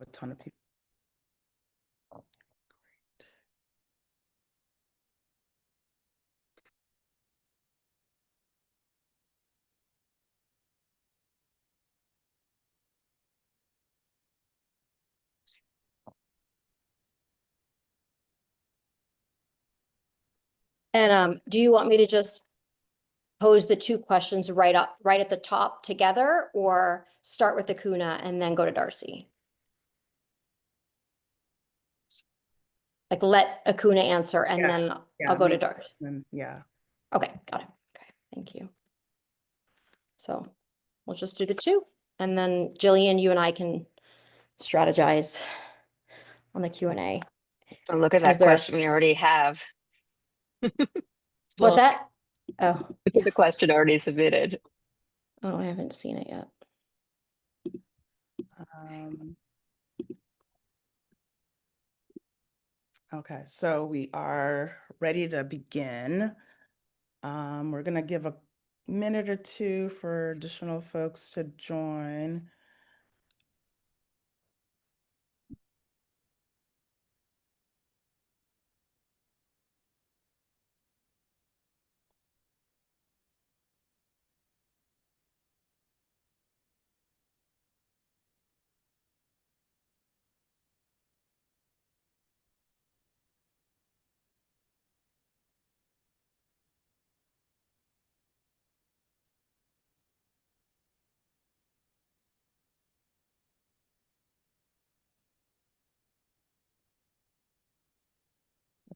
a ton of people. And do you want me to just pose the two questions right at the top together, or start with Akuna and then go to Darcy? Like let Akuna answer and then I'll go to Darcy. Yeah. Okay, got it. Okay, thank you. So we'll just do the two, and then Jillian, you and I can strategize on the Q&A. Oh, look at that question we already have. What's that? Oh, look at the question already submitted. Oh, I haven't seen it yet. Okay, so we are ready to begin. We're gonna give a minute or two for additional folks to join.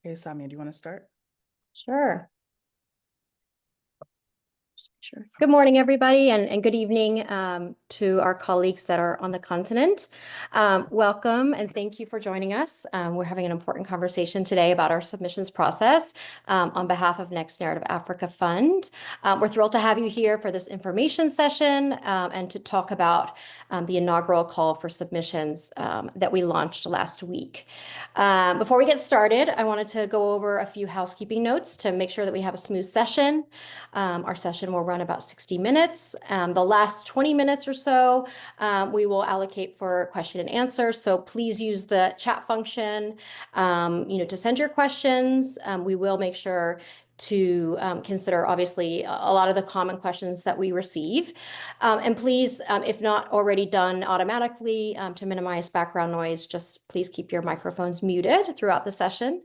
Okay, Samia, do you want to start? Sure. Sure. Good morning, everybody, and good evening to our colleagues that are on the continent. Welcome and thank you for joining us. We're having an important conversation today about our submissions process on behalf of Next Narrative Africa Fund. We're thrilled to have you here for this information session and to talk about the inaugural call for submissions that we launched last week. Before we get started, I wanted to go over a few housekeeping notes to make sure that we have a smooth session. Our session will run about 60 minutes. The last 20 minutes or so, we will allocate for question and answer. So please use the chat function, to send your questions. We will make sure to consider, obviously, a lot of the common questions that we receive. And please, if not already done automatically, to minimize background noise, just please keep your microphones muted throughout the session.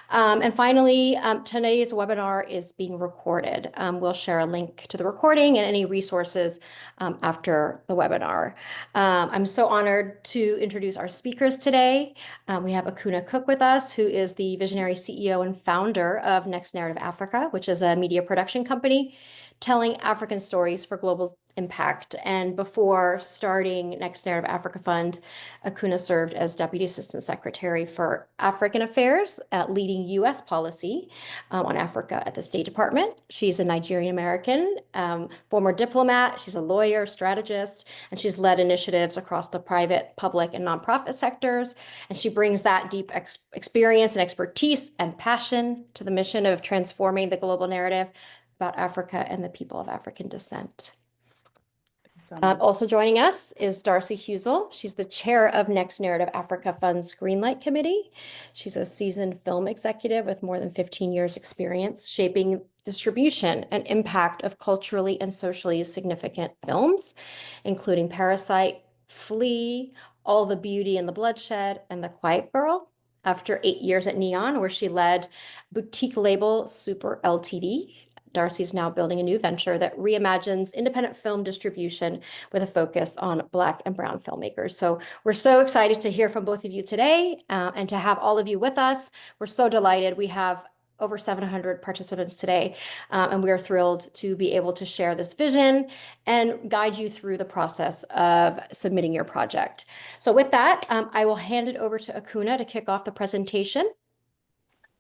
And finally, today's webinar is being recorded. We'll share a link to the recording and any resources after the webinar. I'm so honored to introduce our speakers today. We have Akuna Cook with us, who is the visionary CEO and founder of Next Narrative Africa, which is a media production company telling African stories for global impact. And before starting Next Narrative Africa Fund, Akuna served as Deputy Assistant Secretary for African Affairs, leading U.S. policy on Africa at the State Department. She's a Nigerian American, former diplomat. She's a lawyer, strategist, and she's led initiatives across the private, public, and nonprofit sectors. And she brings that deep experience and expertise and passion to the mission of transforming the global narrative about Africa and the people of African descent. Also joining us is Darcy Husel. She's the chair of Next Narrative Africa Fund's Greenlight Committee. She's a seasoned film executive with more than 15 years experience shaping distribution and impact of culturally and socially significant films, including Parasite, Flea, All the Beauty and the Bloodshed, and The Quiet Girl. After 8 years at Neon, where she led boutique label Super Ltd., Darcy is now building a new venture that reimagines independent film distribution with a focus on Black and Brown filmmakers. So we're so excited to hear from both of you today and to have all of you with us. We're so delighted. We have over 700 participants today, and we are thrilled to be able to share this vision and guide you through the process of submitting your project. So with that, I will hand it over to Akuna to kick off the presentation.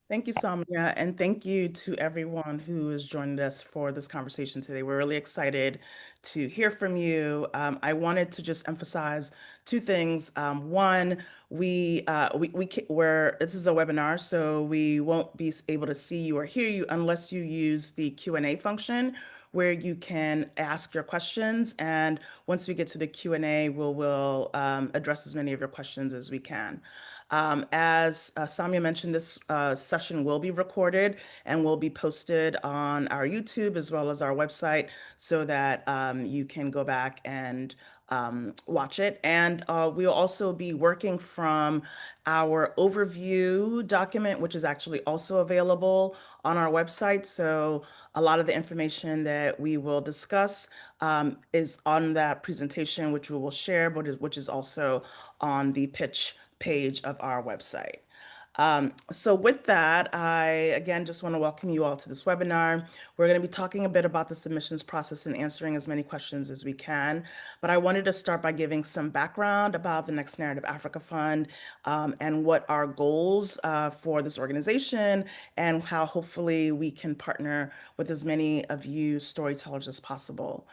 Thank you, Samia, and thank you to everyone who has joined us for this conversation today. We're really excited to hear from you. I wanted to just emphasize two things. One, this is a webinar, so we won't be able to see you or hear you unless you use the Q&A function, where you can ask your questions. And once we get to the Q&A, we'll address as many of your questions as we can. As Samia mentioned, this session will be recorded and will be posted on our YouTube as well as our website so that you can go back and watch it. And we'll also be working from our overview document, which is actually also available on our website. So a lot of the information that we will discuss is on that presentation, which we will share, but which is also on the pitch page of our website. So with that, I again just want to welcome you all to this webinar. We're going to be talking a bit about the submissions process and answering as many questions as we can. But I wanted to start by giving some background about the Next Narrative Africa Fund and what our goals for this organization and how hopefully we can partner with as many of you storytellers as possible.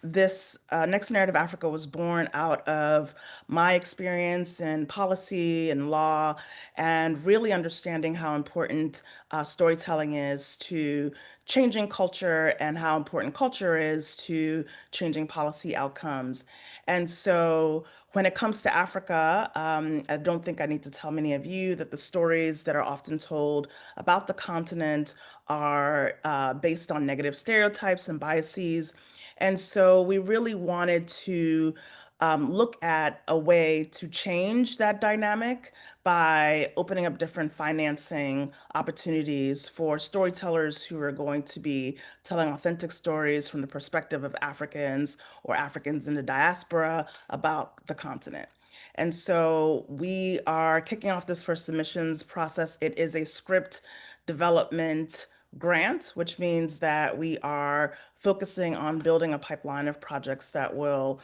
This Next Narrative Africa was born out of my experience in policy and law and really understanding how important storytelling is to changing culture and how important culture is to changing policy outcomes. And so when it comes to Africa, I don't think I need to tell many of you that the stories that are often told about the continent are based on negative stereotypes and biases. And so we really wanted to look at a way to change that dynamic by opening up different financing opportunities for storytellers who are going to be telling authentic stories from the perspective of Africans or Africans in the diaspora about the continent. And so we are kicking off this first submissions process. It is a script development grant, which means that we are focusing on building a pipeline of projects that will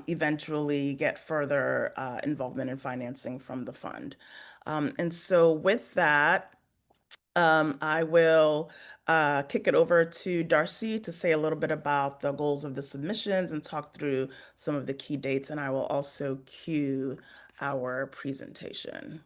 eventually get further involvement and financing from the fund. And so with that, I will kick it over to Darcy to say a little bit about the goals of the submissions and talk through some of the key dates, and I will also cue our presentation.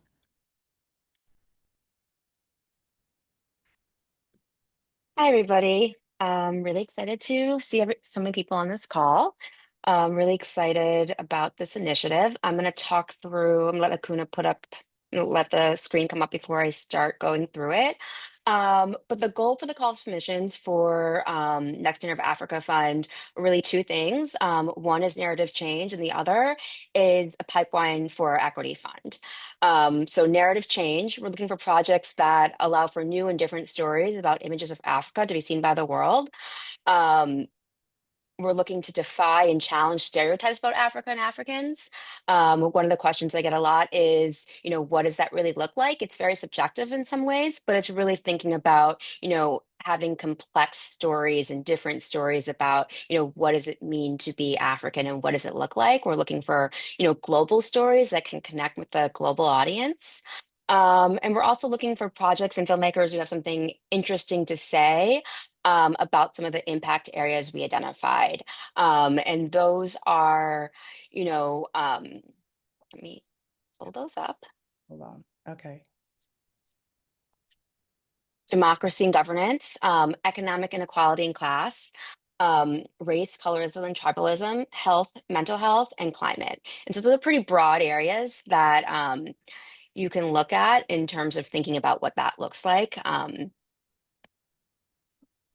Hi, everybody. I'm really excited to see so many people on this call. I'm really excited about this initiative. I'm going to talk through, I'm going to let Akuna let the screen come up before I start going through it. But the goal for the call of submissions for Next Narrative Africa Fund are really two things. One is narrative change, and the other is a pipeline for our equity fund. So narrative change, we're looking for projects that allow for new and different stories about images of Africa to be seen by the world. We're looking to defy and challenge stereotypes about Africa and Africans. One of the questions I get a lot is, what does that really look like? It's very subjective in some ways, but it's really thinking about, having complex stories and different stories about, what does it mean to be African and what does it look like? We're looking for, global stories that can connect with the global audience. And we're also looking for projects and filmmakers who have something interesting to say about some of the impact areas we identified. And those are, let me pull those up. Hold on. Okay. Democracy and governance, economic inequality and class, race, colorism and tribalism, health, mental health, and climate. And so those are pretty broad areas that you can look at in terms of thinking about what that looks like.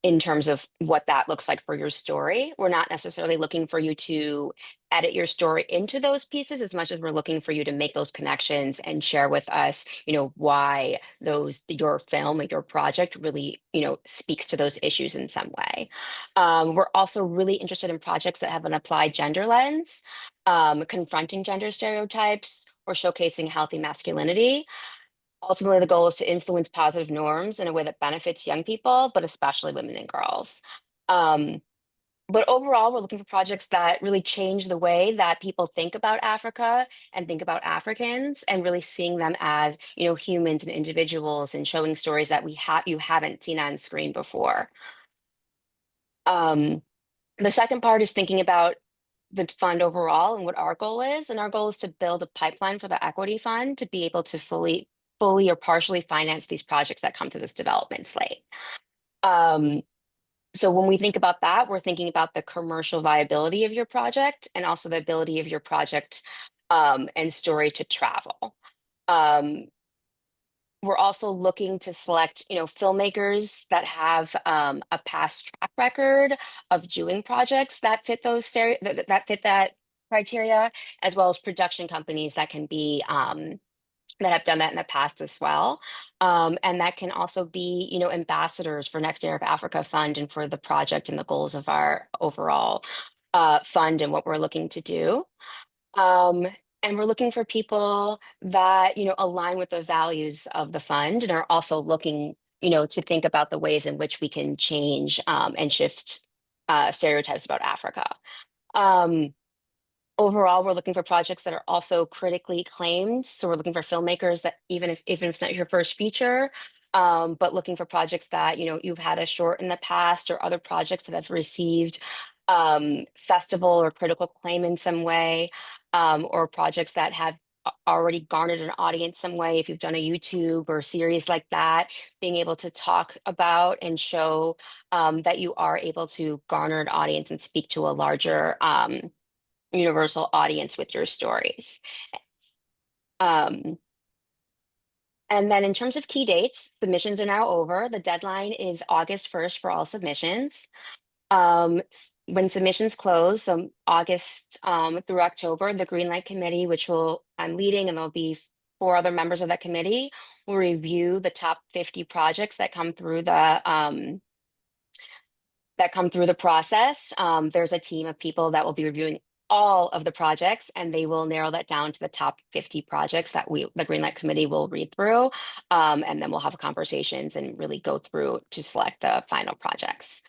In terms of what that looks like for your story. We're not necessarily looking for you to edit your story into those pieces as much as we're looking for you to make those connections and share with us, why your film or your project really, speaks to those issues in some way. We're also really interested in projects that have an applied gender lens, confronting gender stereotypes, or showcasing healthy masculinity. Ultimately, the goal is to influence positive norms in a way that benefits young people, but especially women and girls. Um, but overall, we're looking for projects that really change the way that people think about Africa and think about Africans, and really seeing them as, humans and individuals, and showing stories that you haven't seen on screen before. The second part is thinking about the fund overall and what our goal is. And our goal is to build a pipeline for the equity fund to be able to fully or partially finance these projects that come through this development slate. So when we think about that, we're thinking about the commercial viability of your project and also the ability of your project and story to travel. Um, we're also looking to select, filmmakers that have a past track record of doing projects that fit that fit that criteria, as well as production companies that can be that have done that in the past as well. And that can also be, ambassadors for Next Year of Africa Fund and for the project and the goals of our overall fund and what we're looking to do. Um, and we're looking for people that, align with the values of the fund and are also looking, to think about the ways in which we can change and shift stereotypes about Africa. Um, Overall, we're looking for projects that are also critically acclaimed. So we're looking for filmmakers that even if it's not your first feature, but looking for projects that you've had a short in the past or other projects that have received festival or critical acclaim in some way, or projects that have already garnered an audience some way. If you've done a YouTube or series like that, being able to talk about and show that you are able to garner an audience and speak to a larger universal audience with your stories. Um, and then in terms of key dates, submissions are now over. The deadline is August 1st for all submissions. When submissions close, so August through October, the Greenlight Committee, which I'm leading, and there'll be 4 other members of that committee, will review the top 50 projects that come through the process. There's a team of people that will be reviewing all of the projects, and they will narrow that down to the top 50 projects that the Greenlight Committee will read through. And then we'll have conversations and really go through to select the final projects.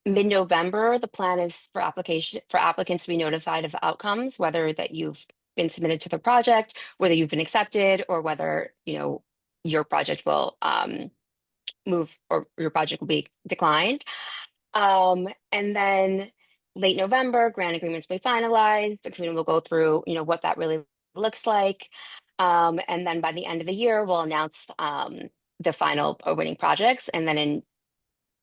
Mid-November, the plan is for applicants to be notified of outcomes, whether that you've been submitted to the project, whether you've been accepted, or whether your project will move or your project will be declined. And then late November, grant agreements will be finalized. The community will go through, what that really looks like. And then by the end of the year, we'll announce the final winning projects. And then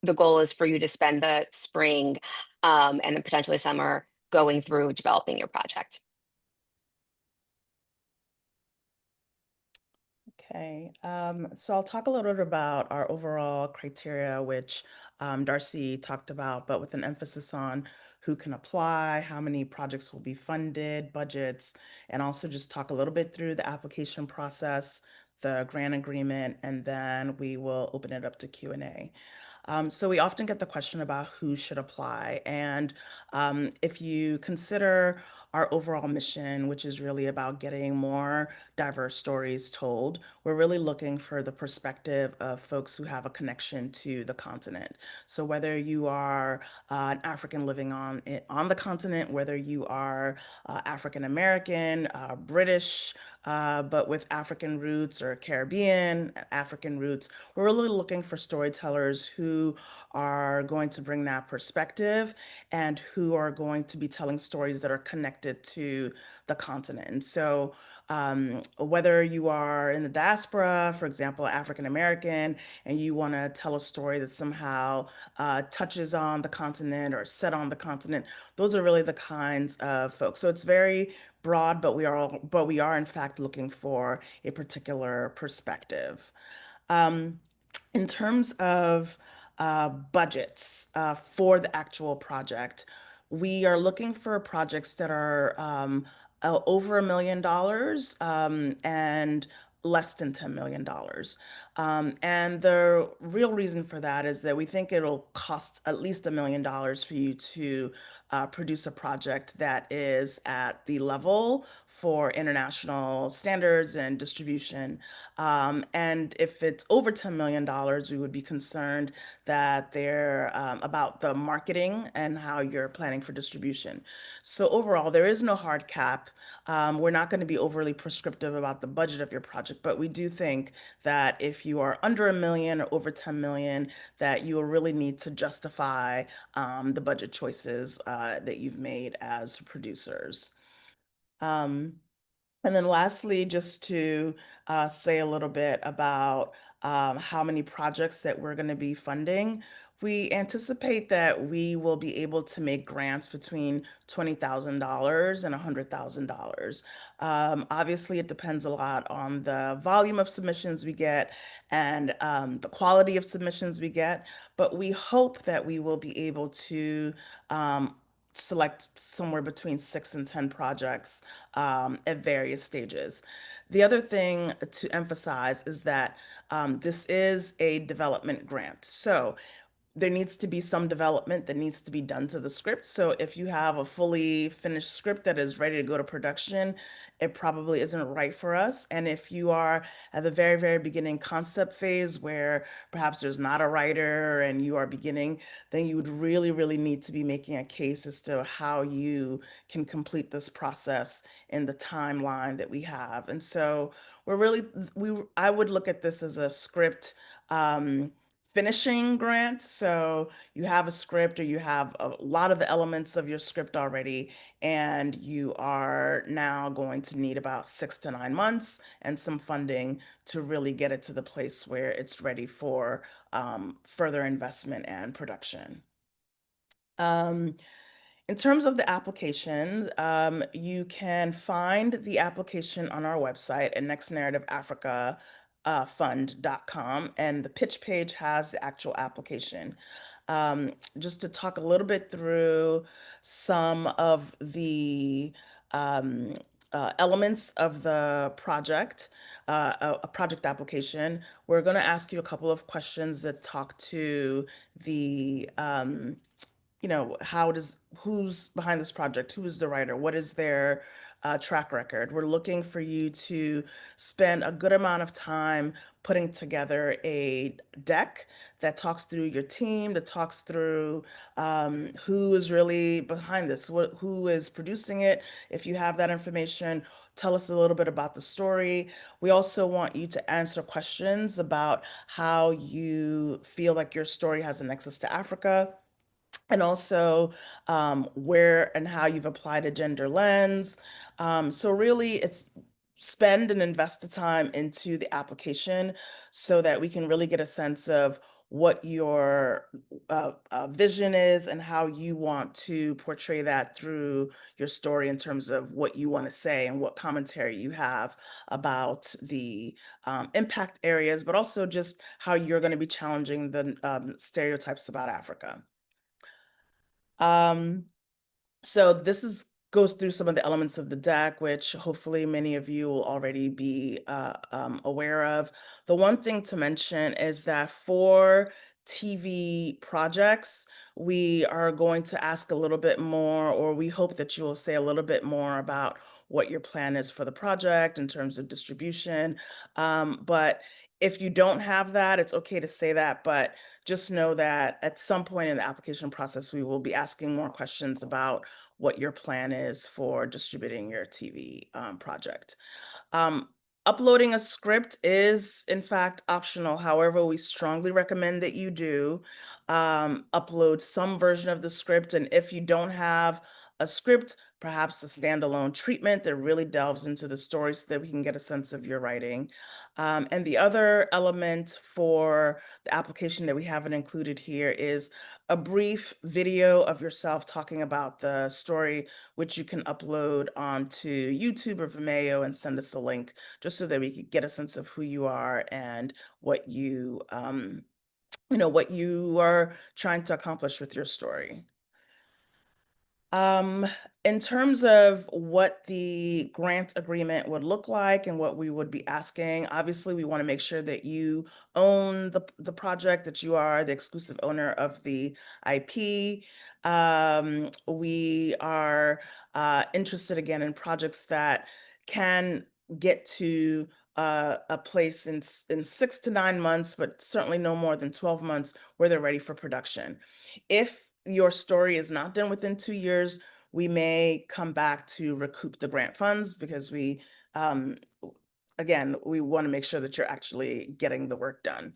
the goal is for you to spend the spring and then potentially summer going through developing your project. Okay, so I'll talk a little bit about our overall criteria, which Darcy talked about, but with an emphasis on who can apply, how many projects will be funded, budgets, and also just talk a little bit through the application process, the grant agreement, and then we will open it up to Q&A. So we often get the question about who should apply. And if you consider our overall mission, which is really about getting more diverse stories told, we're really looking for the perspective of folks who have a connection to the continent. So whether you are an African living on the continent, whether you are African American, British, but with African roots, or Caribbean, African roots, we're really looking for storytellers who are going to bring that perspective and who are going to be telling stories that are connected to the continent. And so whether you are in the diaspora, for example, African American, and you want to tell a story that somehow touches on the continent or set on the continent, those are really the kinds of folks. So it's very broad, but we are in fact looking for a particular perspective. In terms of budgets for the actual project, we are looking for projects that are over $1 million and less than $10 million. And the real reason for that is that we think it'll cost at least $1 million for you to produce a project that is at the level for international standards and distribution. And if it's over $10 million, we would be concerned that they're about the marketing and how you're planning for distribution. So overall, there is no hard cap. We're not going to be overly prescriptive about the budget of your project, but we do think that if you are under $1 million or over 10 million, that you will really need to justify the budget choices that you've made as producers. And then lastly, just to say a little bit about how many projects that we're going to be funding, we anticipate that we will be able to make grants between $20,000 and $100,000. Obviously, it depends a lot on the volume of submissions we get and the quality of submissions we get, but we hope that we will be able to select somewhere between 6 and 10 projects at various stages. The other thing to emphasize is that this is a development grant. So there needs to be some development that needs to be done to the script. So if you have a fully finished script that is ready to go to production, it probably isn't right for us. And if you are at the very, very beginning concept phase where perhaps there's not a writer and you are beginning, then you would really, really need to be making a case as to how you can complete this process in the timeline that we have. And so we're really, I would look at this as a script finishing grant. So you have a script or you have a lot of the elements of your script already, and you are now going to need about 6 to 9 months and some funding to really get it to the place where it's ready for further investment and production. Um, in terms of the applications, you can find the application on our website at nextnarrativeafrica.fund.com, and the pitch page has the actual application. Just to talk a little bit through some of the elements of the project, a project application, we're going to ask you a couple of questions that talk to the who's behind this project? Who is the writer? What is their track record? We're looking for you to spend a good amount of time putting together a deck that talks through your team, that talks through who is really behind this, who is producing it. If you have that information, tell us a little bit about the story. We also want you to answer questions about how you feel like your story has a nexus to Africa, and also where and how you've applied a gender lens. So really, it's spend and invest the time into the application so that we can really get a sense of what your vision is and how you want to portray that through your story in terms of what you want to say and what commentary you have about the impact areas, but also just how you're going to be challenging the stereotypes about Africa. Um, so this is goes through some of the elements of the deck, which hopefully many of you will already be aware of. The one thing to mention is that for TV projects, we are going to ask a little bit more, or we hope that you will say a little bit more about what your plan is for the project in terms of distribution. But if you don't have that, it's okay to say that, but just know that at some point in the application process, we will be asking more questions about what your plan is for distributing your TV project. Um, Uploading a script is, in fact, optional. However, we strongly recommend that you do upload some version of the script. And if you don't have a script, perhaps a standalone treatment that really delves into the story so that we can get a sense of your writing. And the other element for the application that we haven't included here is a brief video of yourself talking about the story, which you can upload onto YouTube or Vimeo and send us a link just so that we could get a sense of who you are and what what you are trying to accomplish with your story. Um, in terms of what the grant agreement would look like and what we would be asking, obviously we want to make sure that you own the project, that you are the exclusive owner of the IP. We are interested again in projects that can get to a place in 6 to 9 months, but certainly no more than 12 months where they're ready for production. If your story is not done within 2 years, we may come back to recoup the grant funds because again, we want to make sure that you're actually getting the work done.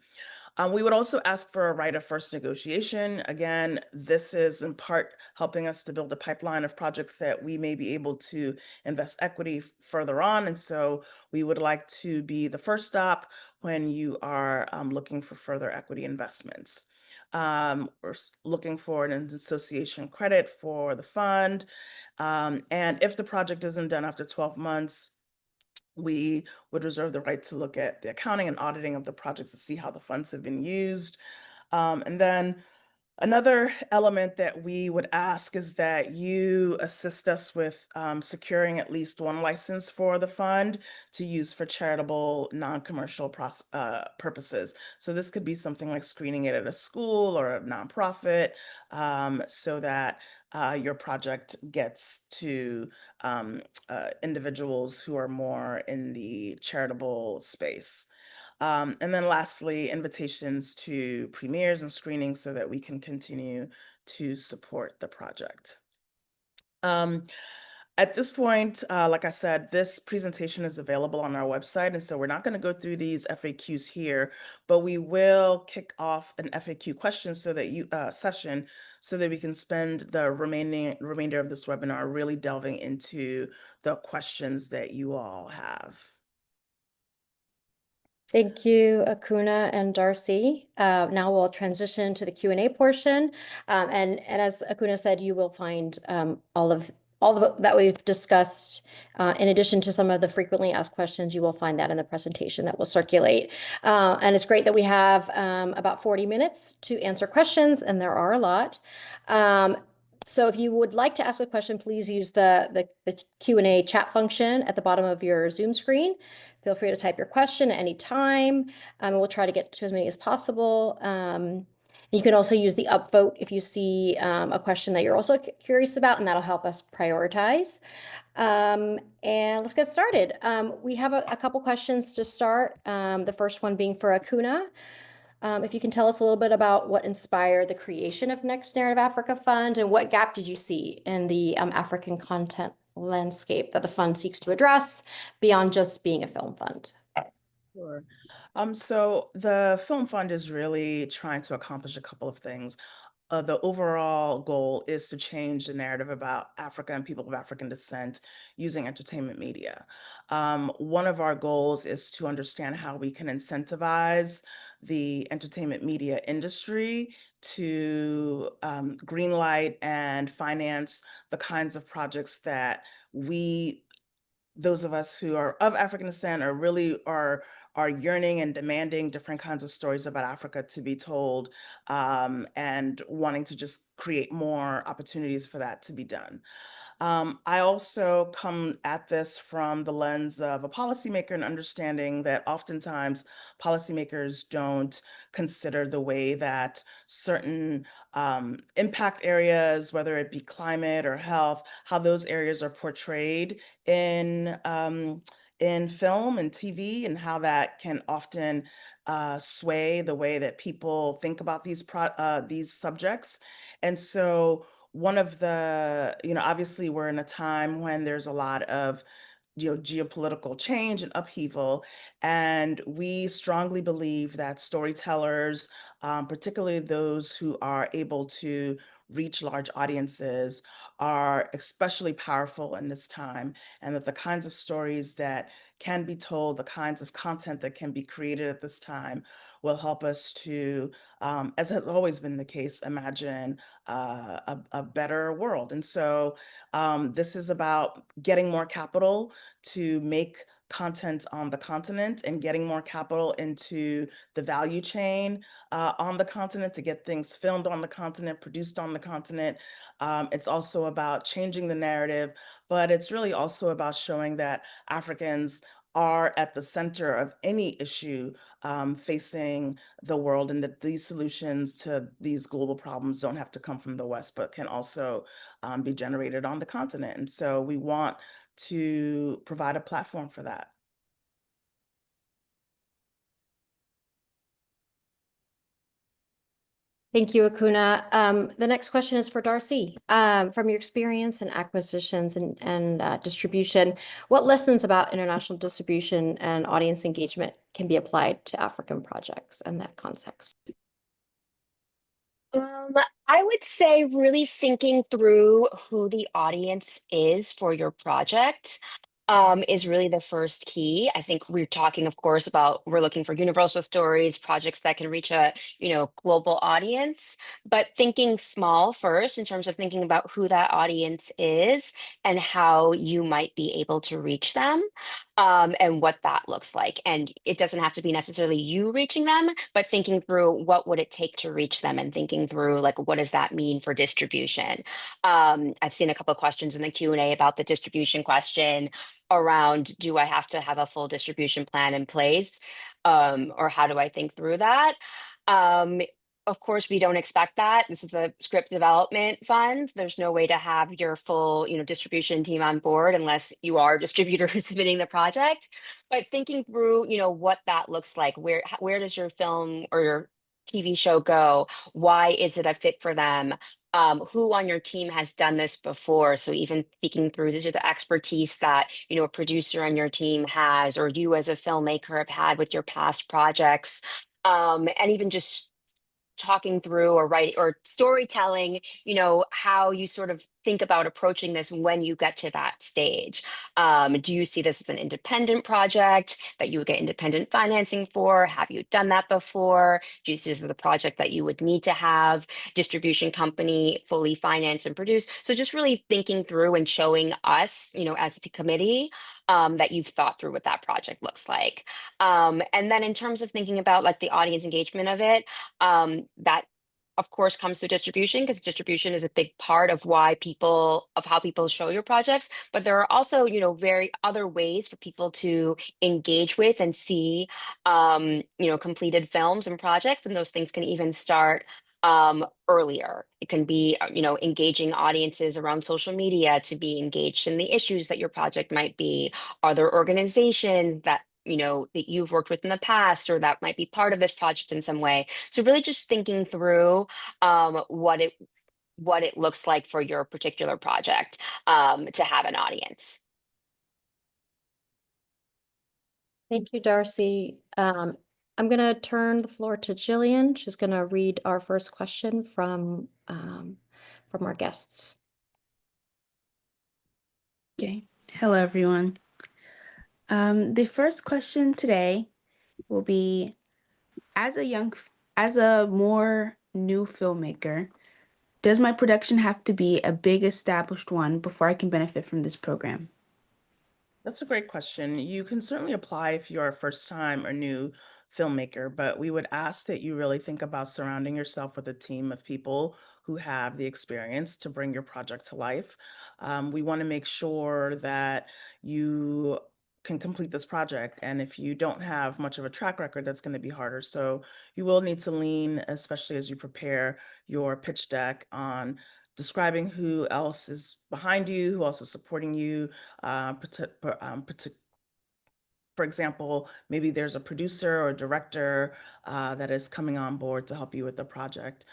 We would also ask for a right of first negotiation. Again, this is in part helping us to build a pipeline of projects that we may be able to invest equity further on. And so we would like to be the first stop when you are looking for further equity investments. We're looking for an association credit for the fund. And if the project isn't done after 12 months, we would reserve the right to look at the accounting and auditing of the projects to see how the funds have been used. And then another element that we would ask is that you assist us with securing at least one license for the fund to use for charitable, non-commercial purposes. So this could be something like screening it at a school or a nonprofit, so that your project gets to individuals who are more in the charitable space. And then lastly, invitations to premieres and screenings so that we can continue to support the project. At this point, like I said, this presentation is available on our website, and so we're not going to go through these FAQs here, but we will kick off an FAQ question so that session so that we can spend the remainder of this webinar really delving into the questions that you all have. Thank you, Akuna and Darcy. Now we'll transition to the Q&A portion. And as Akuna said, you will find all of that we've discussed, in addition to some of the frequently asked questions, you will find that in the presentation that will circulate. And it's great that we have about 40 minutes to answer questions, and there are a lot. So if you would like to ask a question, please use the Q&A chat function at the bottom of your Zoom screen. Feel free to type your question at any time, and we'll try to get to as many as possible. You can also use the upvote if you see a question that you're also curious about, and that'll help us prioritize. And let's get started. We have a couple questions to start. The first one being for Akuna. If you can tell us a little bit about what inspired the creation of Next Narrative Africa Fund, and what gap did you see in the African content landscape that the fund seeks to address beyond just being a film fund? Sure. So the Film Fund is really trying to accomplish a couple of things. The overall goal is to change the narrative about Africa and people of African descent using entertainment media. One of our goals is to understand how we can incentivize the entertainment media industry to greenlight and finance the kinds of projects that those of us who are of African descent are yearning and demanding different kinds of stories about Africa to be told, and wanting to just create more opportunities for that to be done. I also come at this from the lens of a policymaker and understanding that oftentimes policymakers don't consider the way that certain impact areas, whether it be climate or health, how those areas are portrayed in film and TV, and how that can often sway the way that people think about these subjects. And so one of the, obviously we're in a time when there's a lot of geopolitical change and upheaval. And we strongly believe that storytellers, particularly those who are able to reach large audiences, are especially powerful in this time, and that the kinds of stories that can be told, the kinds of content that can be created at this time will help us to, as has always been the case, imagine a better world. And so this is about getting more capital to make content on the continent and getting more capital into the value chain on the continent to get things filmed on the continent, produced on the continent. It's also about changing the narrative, but it's really also about showing that Africans are at the center of any issue facing the world, and that these solutions to these global problems don't have to come from the West, but can also be generated on the continent. And so we want to provide a platform for that. Thank you, Akuna. The next question is for Darcy. From your experience in acquisitions and distribution, what lessons about international distribution and audience engagement can be applied to African projects in that context? I would say really thinking through who the audience is for your project is really the first key. I think we're talking, of course, about we're looking for universal stories, projects that can reach a, global audience, but thinking small first in terms of thinking about who that audience is and how you might be able to reach them, and what that looks like. And it doesn't have to be necessarily you reaching them, but thinking through what would it take to reach them and thinking through like what does that mean for distribution. I've seen a couple of questions in the Q&A about the distribution question around do I have to have a full distribution plan in place, or how do I think through that? Um, of course, we don't expect that. This is a script development fund. There's no way to have your full, distribution team on board unless you are a distributor who's submitting the project. But thinking through, what that looks like, where does your film or your TV show go? Why is it a fit for them? Who on your team has done this before? So even speaking through the expertise that a producer on your team has, or you as a filmmaker have had with your past projects, and even just talking through or writing or storytelling, how you sort of think about approaching this when you get to that stage. Do you see this as an independent project that you would get independent financing for? Have you done that before? Do you see this as a project that you would need to have distribution company fully finance and produce? So just really thinking through and showing us, as a committee, that you've thought through what that project looks like. And then in terms of thinking about like the audience engagement of it, that of course comes through distribution because distribution is a big part of how people show your projects, but there are also very other ways for people to engage with and see completed films and projects, and those things can even start earlier. It can be engaging audiences around social media to be engaged in the issues that your project might be. Are there organizations that you've worked with in the past or that might be part of this project in some way? So really just thinking through what it looks like for your particular project, to have an audience. Thank you, Darcy. I'm going to turn the floor to Jillian. She's going to read our first question from our guests. Okay. Hello, everyone. The first question today will be, as a more new filmmaker, does my production have to be a big established one before I can benefit from this program? That's a great question. You can certainly apply if you're a first time or new filmmaker, but we would ask that you really think about surrounding yourself with a team of people who have the experience to bring your project to life. We want to make sure that you can complete this project. And if you don't have much of a track record, that's going to be harder. So you will need to lean, especially as you prepare your pitch deck, on describing who else is behind you, who else is supporting you, for example, maybe there's a producer or director that is coming on board to help you with the project.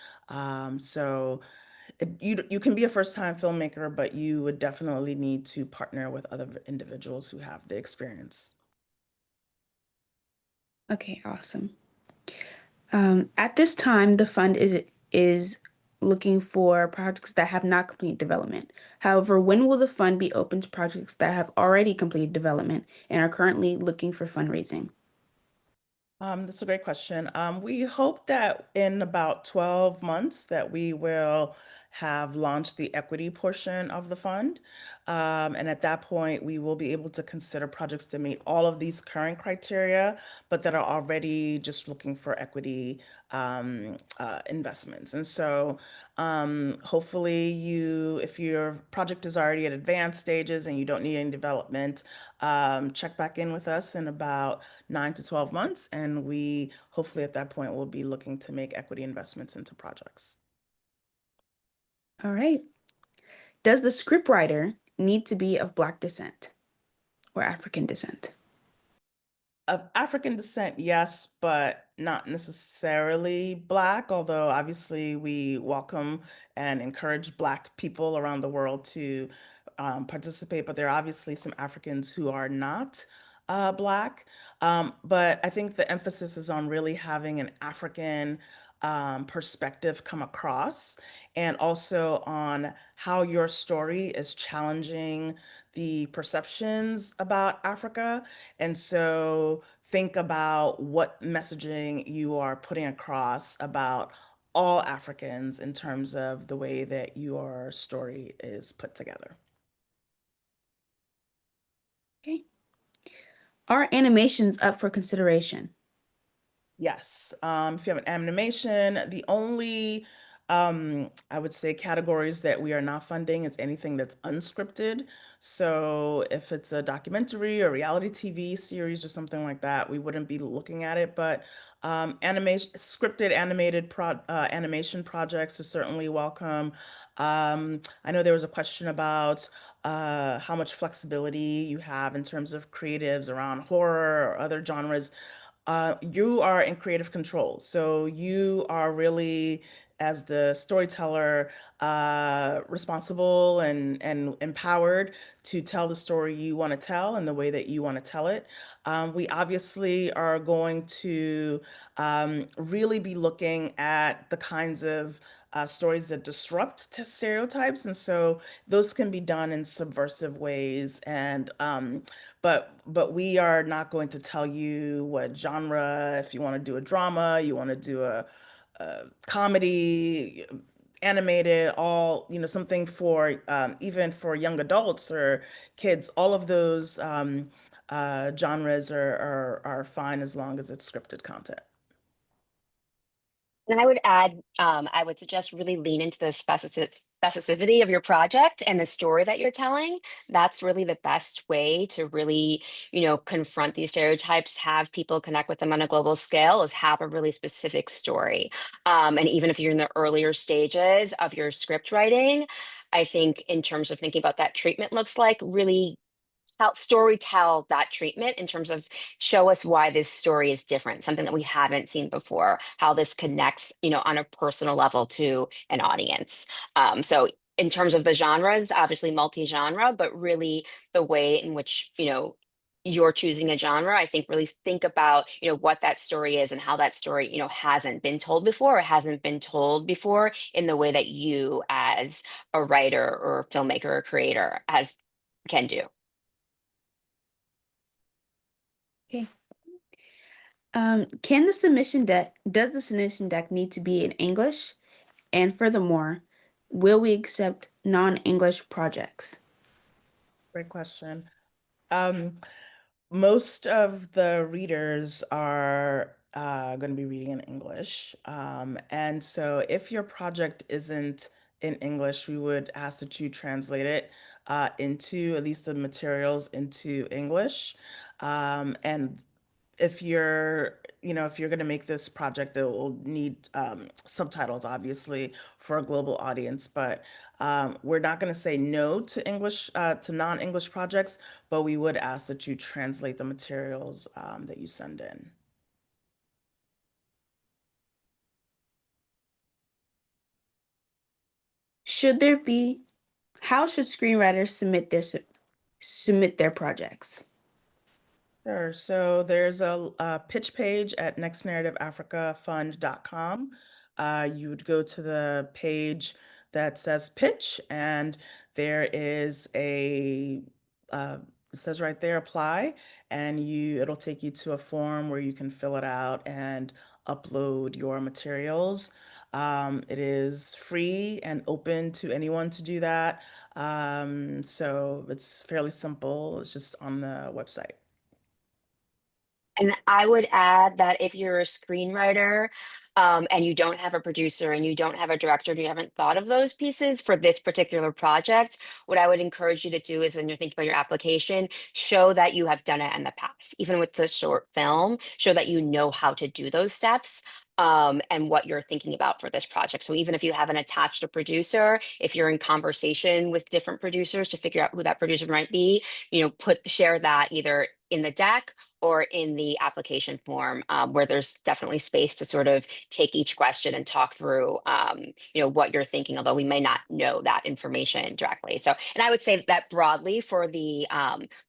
You can be a first-time filmmaker, but you would definitely need to partner with other individuals who have the experience. Okay, awesome. At this time, the fund is looking for projects that have not completed development. However, when will the fund be open to projects that have already completed development and are currently looking for fundraising? That's a great question. We hope that in about 12 months that we will have launched the equity portion of the fund. And at that point, we will be able to consider projects that meet all of these current criteria, but that are already just looking for equity investments. And so hopefully if your project is already at advanced stages and you don't need any development, check back in with us in about 9 to 12 months, and we hopefully at that point will be looking to make equity investments into projects. All right. Does the scriptwriter need to be of Black descent or African descent? Of African descent, yes, but not necessarily Black, although obviously we welcome and encourage Black people around the world to participate, but there are obviously some Africans who are not Black. But I think the emphasis is on really having an African perspective come across, and also on how your story is challenging the perceptions about Africa. And so think about what messaging you are putting across about all Africans in terms of the way that your story is put together. Okay. Are animations up for consideration? Yes. If you have an animation, the only I would say categories that we are not funding is anything that's unscripted. So if it's a documentary or reality TV series or something like that, we wouldn't be looking at it. But animation, scripted animated animation projects are certainly welcome. I know there was a question about how much flexibility you have in terms of creatives around horror or other genres. You are in creative control. So you are really, as the storyteller, responsible and empowered to tell the story you want to tell and the way that you want to tell it. We obviously are going to really be looking at the kinds of stories that disrupt stereotypes. And so those can be done in subversive ways. And but we are not going to tell you what genre, if you want to do a drama, you want to do a comedy, animated, all, something for even for young adults or kids, all of those genres are fine as long as it's scripted content. And I would add, I would suggest really lean into the specificity of your project and the story that you're telling. That's really the best way to really, confront these stereotypes, have people connect with them on a global scale, is have a really specific story. And even if you're in the earlier stages of your script writing, I think in terms of thinking about that treatment looks like, really story tell that treatment in terms of show us why this story is different, something that we haven't seen before, how this connects, on a personal level to an audience. So in terms of the genres, obviously multi-genre, but really the way in which, you're choosing a genre, I think really think about, what that story is and how that story, hasn't been told before or hasn't been told before in the way that you as a writer or filmmaker or creator has can do. Okay. Does the submission deck need to be in English? And furthermore, will we accept non-English projects? Great question. Um, Most of the readers are going to be reading in English. And so if your project isn't in English, we would ask that you translate it into at least the materials into English. And if you're going to make this project, it will need subtitles, obviously, for a global audience. But we're not going to say no to to non-English projects, but we would ask that you translate the materials that you send in. Should there be, how should screenwriters submit their projects? Sure. So there's a pitch page at nextnarrativeafricafund.com. You would go to the page that says pitch, and there is it says right there, apply, and it'll take you to a form where you can fill it out and upload your materials. It is free and open to anyone to do that. So it's fairly simple. It's just on the website. And I would add that if you're a screenwriter, and you don't have a producer and you don't have a director, and you haven't thought of those pieces for this particular project, what I would encourage you to do is when you're thinking about your application, show that you have done it in the past. Even with the short film, show that you know how to do those steps. And what you're thinking about for this project. So even if you haven't attached a producer, if you're in conversation with different producers to figure out who that producer might be, share that either in the deck or in the application form, where there's definitely space to sort of take each question and talk through, what you're thinking, although we may not know that information directly. So, and I would say that broadly for the,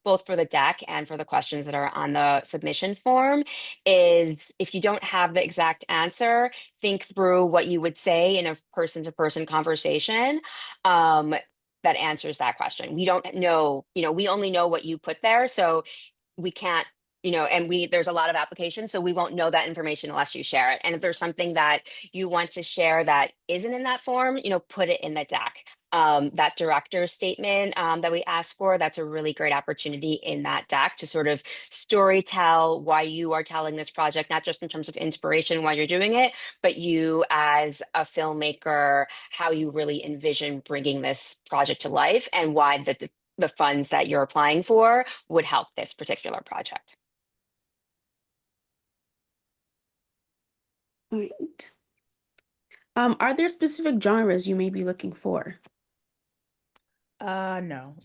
both for the deck and for the questions that are on the submission form, is if you don't have the exact answer, think through what you would say in a person-to-person conversation. That answers that question. We don't know, we only know what you put there. So we can't, and there's a lot of applications, so we won't know that information unless you share it. And if there's something that you want to share that isn't in that form, put it in the deck. That director statement that we asked for, that's a really great opportunity in that deck to sort of story tell why you are telling this project, not just in terms of inspiration while you're doing it, but you as a filmmaker, how you really envision bringing this project to life and why the funds that you're applying for would help this particular project. All right. Are there specific genres you may be looking for? No,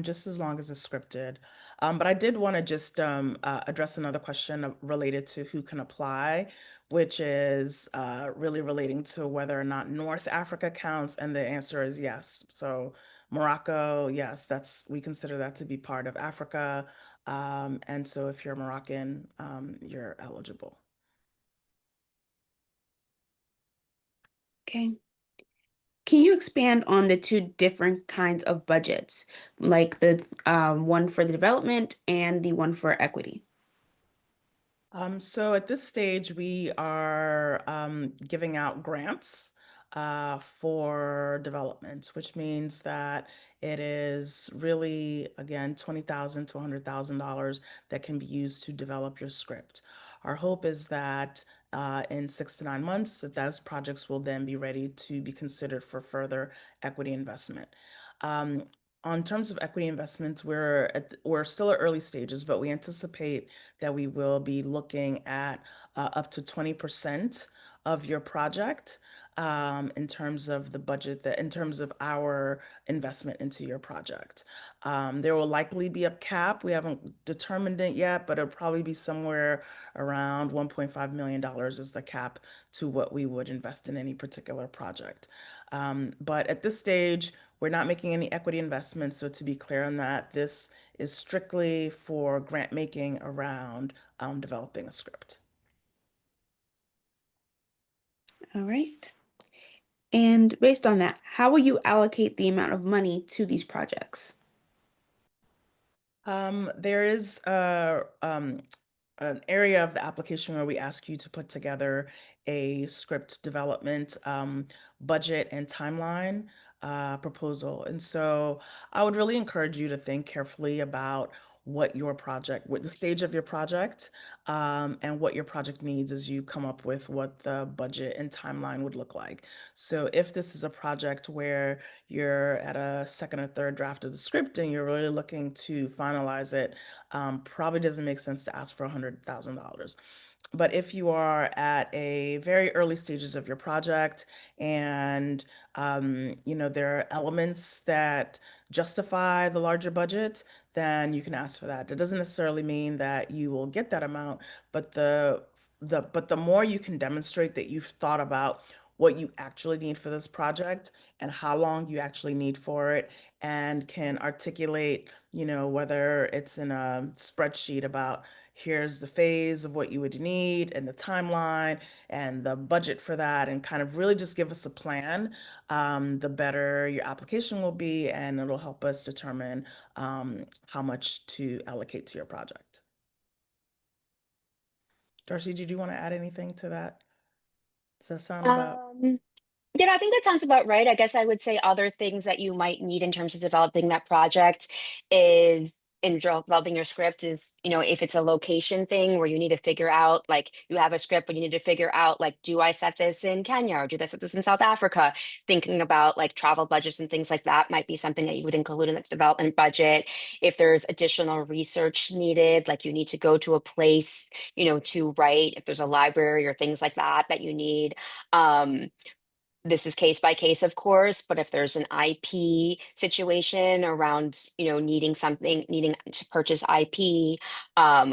just as long as it's scripted. But I did want to just address another question related to who can apply, which is really relating to whether or not North Africa counts, and the answer is yes. So Morocco, yes, we consider that to be part of Africa. And so if you're Moroccan, you're eligible. Okay. Can you expand on the two different kinds of budgets, like the one for the development and the one for equity? So at this stage, we are giving out grants for development, which means that it is really, again, $20,000 to $100,000 that can be used to develop your script. Our hope is that in 6 to 9 months, that those projects will then be ready to be considered for further equity investment. Um, on terms of equity investments, we're still at early stages, but we anticipate that we will be looking at up to 20% of your project in terms of the budget, in terms of our investment into your project. There will likely be a cap. We haven't determined it yet, but it'll probably be somewhere around $1.5 million is the cap to what we would invest in any particular project. But at this stage, we're not making any equity investments. So to be clear on that, this is strictly for grant making around developing a script. All right. And based on that, how will you allocate the amount of money to these projects? There is an area of the application where we ask you to put together a script development budget and timeline proposal. And so I would really encourage you to think carefully about what the stage of your project, and what your project needs as you come up with what the budget and timeline would look like. So if this is a project where you're at a second or third draft of the script and you're really looking to finalize it, probably doesn't make sense to ask for $100,000. But if you are at a very early stages of your project and there are elements that justify the larger budget, then you can ask for that. That doesn't necessarily mean that you will get that amount, but the more you can demonstrate that you've thought about what you actually need for this project and how long you actually need for it, and can articulate, whether it's in a spreadsheet about here's the phase of what you would need and the timeline and the budget for that, and kind of really just give us a plan, the better your application will be, and it'll help us determine how much to allocate to your project. Darcy, did you want to add anything to that? Does that sound about? I think that sounds about right. I guess I would say other things that you might need in terms of developing that project is in developing your script is, if it's a location thing where you need to figure out, like you have a script, but you need to figure out, like, do I set this in Kenya or do I set this in South Africa? Thinking about like travel budgets and things like that might be something that you would include in the development budget. If there's additional research needed, like you need to go to a place, to write, if there's a library or things like that that you need. This is case by case, of course, but if there's an IP situation around, needing something, needing to purchase IP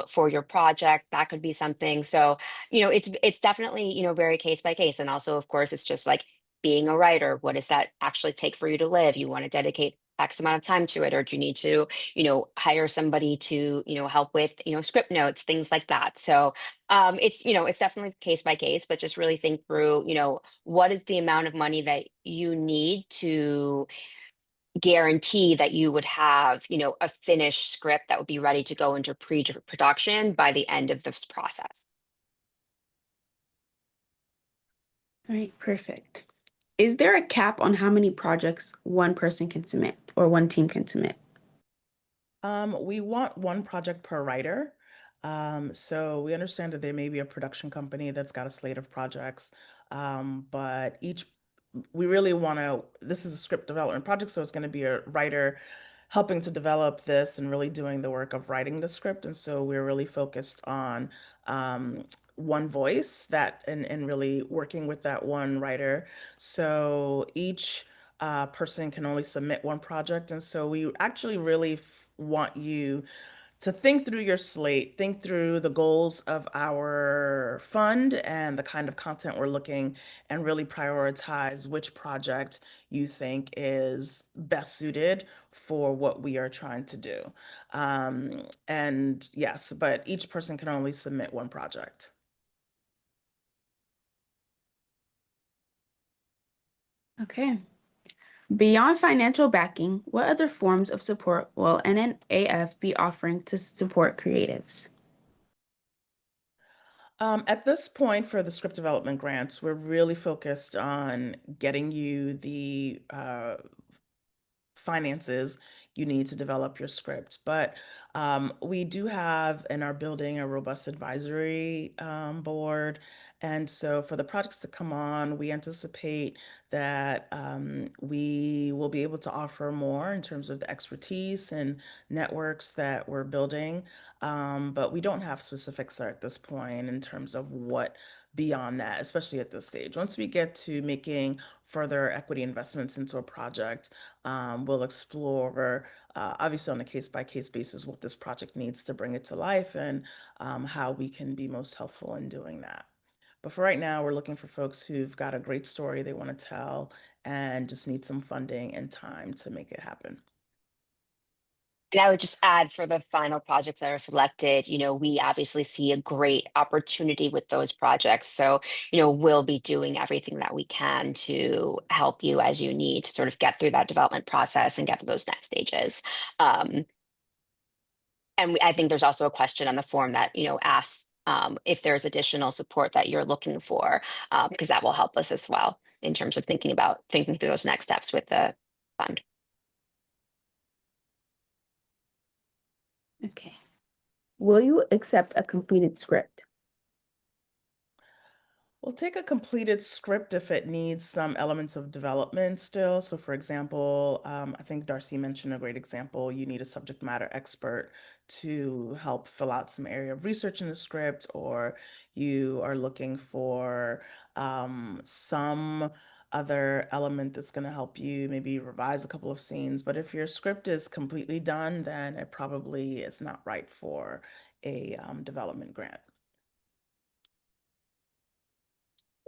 for your project, that could be something. So, it's definitely, very case by case. And also, of course, it's just like being a writer. What does that actually take for you to live? You want to dedicate X amount of time to it, or do you need to, hire somebody to, help with, script notes, things like that. So it's definitely case by case, but just really think through, what is the amount of money that you need to guarantee that you would have, a finished script that would be ready to go into pre-production by the end of this process. All right, perfect. Is there a cap on how many projects one person can submit or one team can submit? We want one project per writer. So we understand that there may be a production company that's got a slate of projects, but we really want to, this is a script development project, so it's going to be a writer helping to develop this and really doing the work of writing the script. And so we're really focused on um, one voice and really working with that one writer. So each person can only submit one project. And so we actually really want you to think through your slate, think through the goals of our fund and the kind of content we're looking, and really prioritize which project you think is best suited for what we are trying to do. And yes, but each person can only submit one project. Okay. Beyond financial backing, what other forms of support will NNAF be offering to support creatives? At this point, for the script development grants, we're really focused on getting you the finances you need to develop your script. But we do have in our building a robust advisory board. And so for the projects to come on, we anticipate that we will be able to offer more in terms of the expertise and networks that we're building. But we don't have specifics at this point in terms of what beyond that, especially at this stage. Once we get to making further equity investments into a project, we'll explore, obviously on a case-by-case basis, what this project needs to bring it to life and how we can be most helpful in doing that. But for right now, we're looking for folks who've got a great story they want to tell and just need some funding and time to make it happen. And I would just add for the final projects that are selected, we obviously see a great opportunity with those projects. So, we'll be doing everything that we can to help you as you need to sort of get through that development process and get to those next stages. Um, I think there's also a question on the form that, asks if there's additional support that you're looking for, because that will help us as well in terms of thinking through those next steps with the fund. Okay. Will you accept a completed script? We'll take a completed script if it needs some elements of development still. So, for example, I think Darcy mentioned a great example. You need a subject matter expert to help fill out some area of research in the script, or you are looking for some other element that's going to help you maybe revise a couple of scenes. But if your script is completely done, then it probably is not right for a development grant.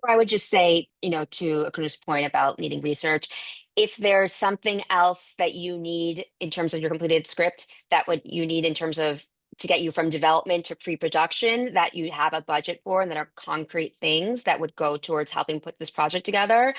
I would just say, to Akuna's point about needing research, if there's something else that you need in terms of your completed script, that would you need in terms of to get you from development to pre-production that you have a budget for and that are concrete things that would go towards helping put this project together,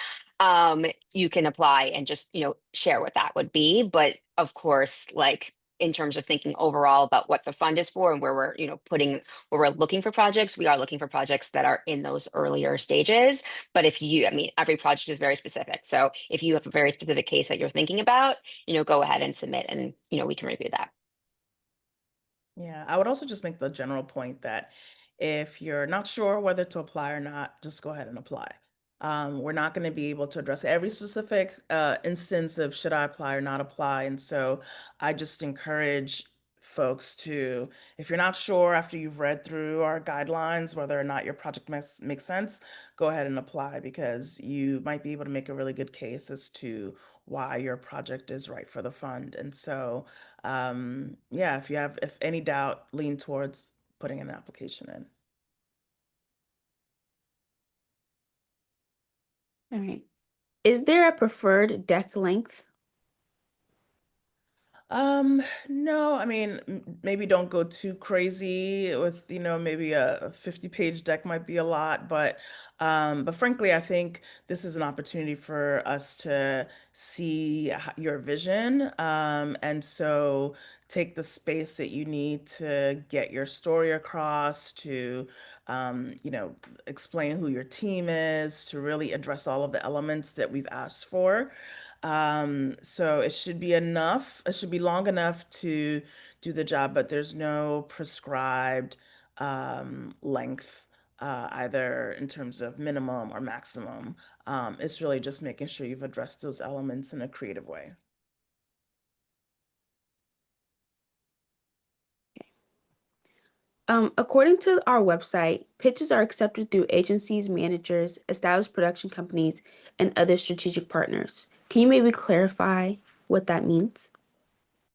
you can apply and just, share what that would be. But of course, like in terms of thinking overall about what the fund is for and where we're, where we're looking for projects, we are looking for projects that are in those earlier stages. But I mean, every project is very specific. So if you have a very specific case that you're thinking about, go ahead and submit and, we can review that. Yeah, I would also just make the general point that if you're not sure whether to apply or not, just go ahead and apply. We're not going to be able to address every specific instance of should I apply or not apply. And so I just encourage folks to, if you're not sure after you've read through our guidelines whether or not your project makes sense, go ahead and apply because you might be able to make a really good case as to why your project is right for the fund. And so, yeah, if any doubt, lean towards putting an application in. All right. Is there a preferred deck length? No, I mean, maybe don't go too crazy with, maybe a 50-page deck might be a lot, but frankly, I think this is an opportunity for us to see your vision, and so take the space that you need to get your story across, to, explain who your team is, to really address all of the elements that we've asked for. So it should be enough. It should be long enough to do the job, but there's no prescribed length, either in terms of minimum or maximum. It's really just making sure you've addressed those elements in a creative way. According to our website, pitches are accepted through agencies, managers, established production companies, and other strategic partners. Can you maybe clarify what that means?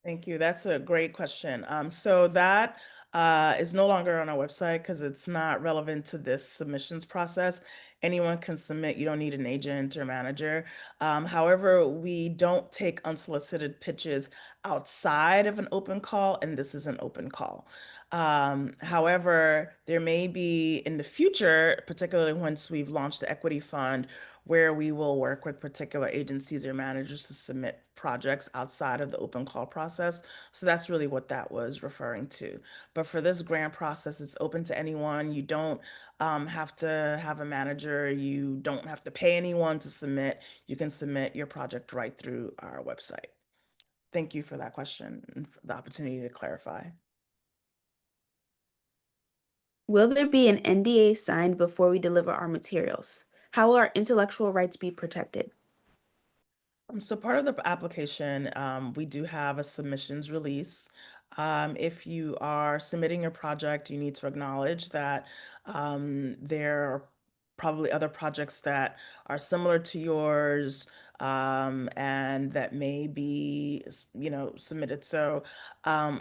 Thank you. That's a great question. So that is no longer on our website because it's not relevant to this submissions process. Anyone can submit. You don't need an agent or manager. However, we don't take unsolicited pitches outside of an open call, and this is an open call. However, there may be in the future, particularly once we've launched the equity fund, where we will work with particular agencies or managers to submit projects outside of the open call process. So that's really what that was referring to. But for this grant process, it's open to anyone. You don't have to have a manager. You don't have to pay anyone to submit. You can submit your project right through our website. Thank you for that question and for the opportunity to clarify. Will there be an NDA signed before we deliver our materials? How will our intellectual rights be protected? So part of the application, we do have a submissions release. If you are submitting your project, you need to acknowledge that there are probably other projects that are similar to yours, and that may be, submitted. So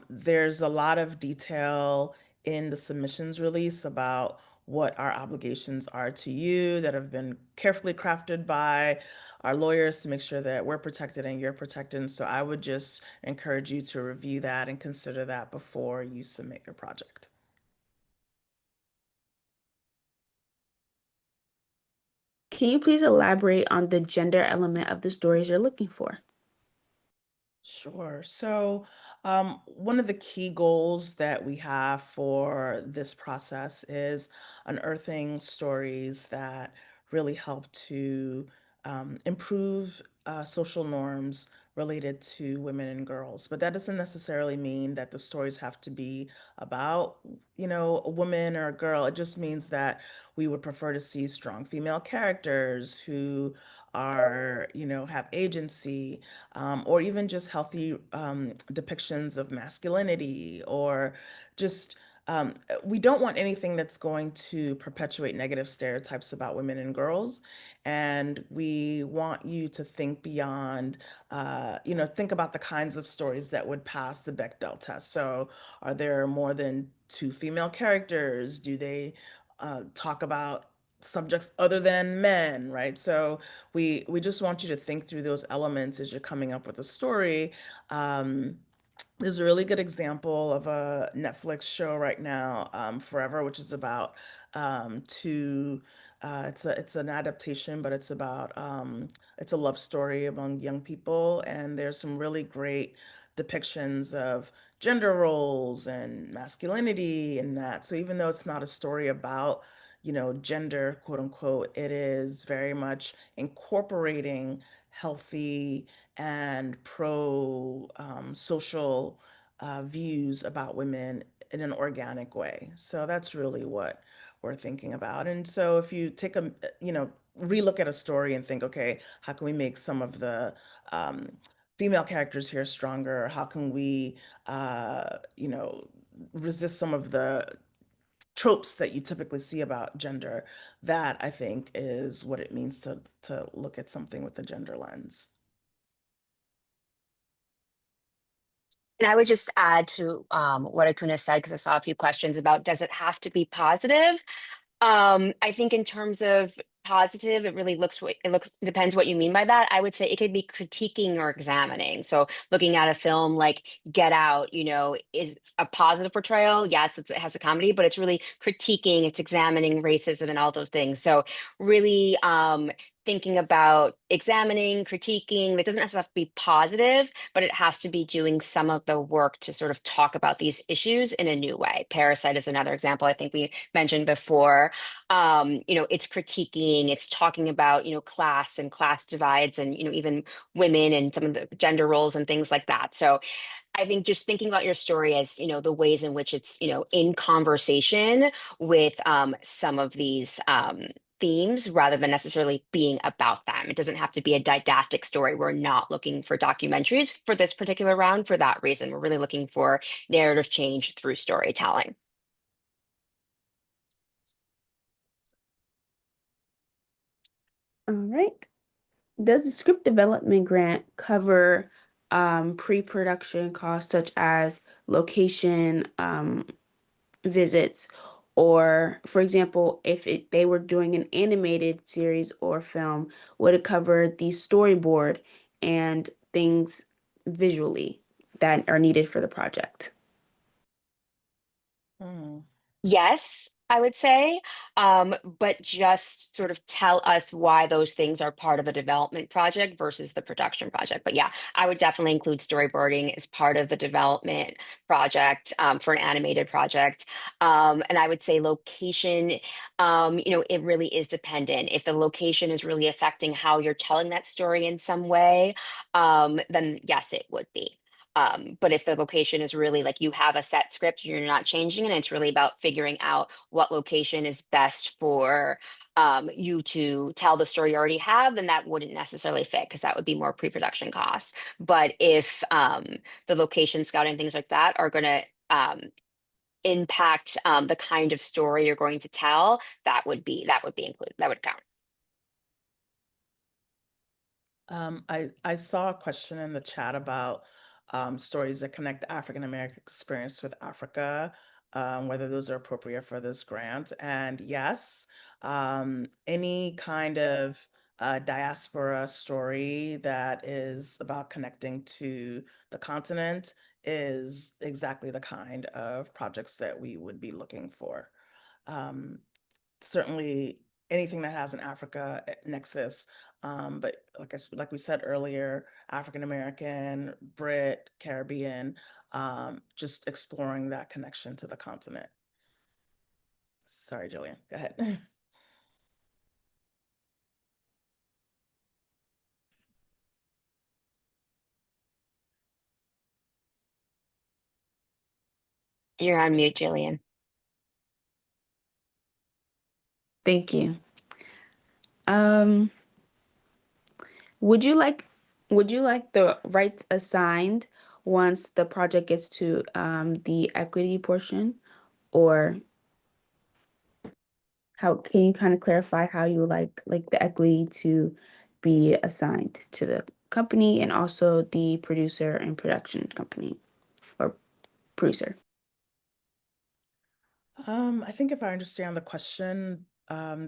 there's a lot of detail in the submissions release about what our obligations are to you that have been carefully crafted by our lawyers to make sure that we're protected and you're protected. And so I would just encourage you to review that and consider that before you submit your project. Can you please elaborate on the gender element of the stories you're looking for? Sure. So, one of the key goals that we have for this process is unearthing stories that really help to improve social norms related to women and girls. But that doesn't necessarily mean that the stories have to be about, a woman or a girl. It just means that we would prefer to see strong female characters who are, have agency, or even just healthy depictions of masculinity, or just we don't want anything that's going to perpetuate negative stereotypes about women and girls. And we want you to think beyond, think about the kinds of stories that would pass the Bechdel test. So, are there more than two female characters? Do they talk about subjects other than men, right? So we just want you to think through those elements as you're coming up with a story. Um, there's a really good example of a Netflix show right now, Forever, which is about two. It's an adaptation, but it's a love story among young people, and there's some really great depictions of gender roles and masculinity and that. So even though it's not a story about, gender, quote unquote, it is very much incorporating healthy and pro social views about women in an organic way. So that's really what we're thinking about. And so if you take relook at a story and think, okay, how can we make some of the um, female characters here stronger? How can we, resist some of the tropes that you typically see about gender? That, I think, is what it means to look at something with the gender lens. And I would just add to what Akuna said, because I saw a few questions about, does it have to be positive? I think in terms of positive, it really looks depends what you mean by that. I would say it could be critiquing or examining. So looking at a film like Get Out, is a positive portrayal. Yes, it has a comedy, but it's really critiquing, it's examining racism and all those things. So really thinking about examining, critiquing, it doesn't necessarily have to be positive, but it has to be doing some of the work to sort of talk about these issues in a new way. Parasite is another example I think we mentioned before. It's critiquing, it's talking about, class and class divides and, even women and some of the gender roles and things like that. So I think just thinking about your story as, the ways in which it's, in conversation with some of these themes rather than necessarily being about them. It doesn't have to be a didactic story. We're not looking for documentaries for this particular round for that reason. We're really looking for narrative change through storytelling. All right. Does the script development grant cover pre-production costs such as location visits, or for example, if they were doing an animated series or film, would it cover the storyboard and things visually that are needed for the project? Hmm. Yes, I would say, but just sort of tell us why those things are part of the development project versus the production project. But yeah, I would definitely include storyboarding as part of the development project for an animated project. And I would say location, it really is dependent. If the location is really affecting how you're telling that story in some way, then yes, it would be. But if the location is really like you have a set script, you're not changing it, and it's really about figuring out what location is best for you to tell the story you already have, then that wouldn't necessarily fit because that would be more pre-production costs. But if the location scouting, things like that are going to impact the kind of story you're going to tell, that would be included. That would count. I saw a question in the chat about stories that connect the African American experience with Africa, whether those are appropriate for this grant. And yes, any kind of diaspora story that is about connecting to the continent is exactly the kind of projects that we would be looking for. Um, Certainly anything that has an Africa nexus. But like we said earlier, African American, Brit, Caribbean, just exploring that connection to the continent. Sorry, Jillian, go ahead. You're on mute, Jillian. Thank you. Um, would you like the rights assigned once the project gets to the equity portion, or how can you kind of clarify how you like the equity to be assigned to the company and also the producer and production company or producer? I think if I understand the question,